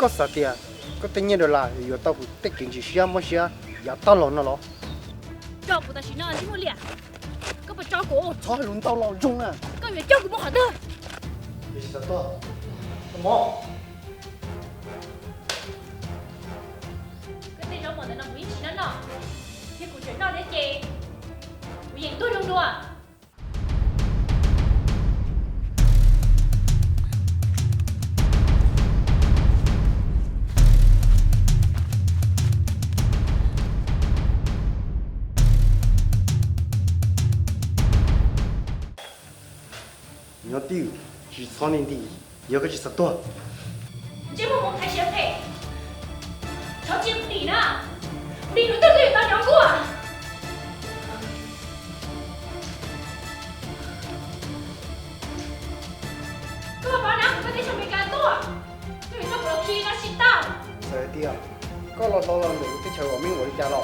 có sao tiền có tự nhiên rồi là giờ tao cũng tiết kiệm chỉ xia mua xia giờ tao lo nó lo cho của ta chỉ nói chứ mua liền có phải cho cổ thôi luôn tao lo chung à có phải cho của mua hả đâu bây giờ tao mò cái tên nó một là nó quý chỉ nó nọ thì cũng chuyển nó đến chị quý tôi đông đùa nhớ tiêu chỉ sau này đi giờ cái gì sao to这不我开学费超级不抵呢你们都可以当养过哥把两个在上面干多对这我批那是大sai đi à có lo lo lo được cái chờ của mình đi cha lo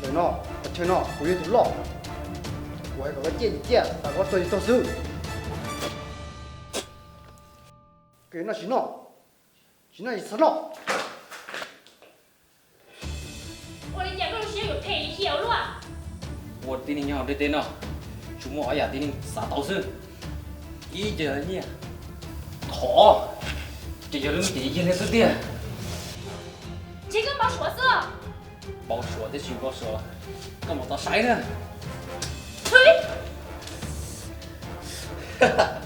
rồi nó chơi nó cũng như lo我还搞个借打个对手手给那行了行了一次了我的家公司有赔条了我今天要对对呢，周末哎呀，今天啥道士，一giờ nhỉ, thỏ, chỉ giờ lưng tí kia lên số tiền, 这个包锁色 bảo sửa thì chịu bảo sửa, còn một tao sai nữa. 吹 Ha ha.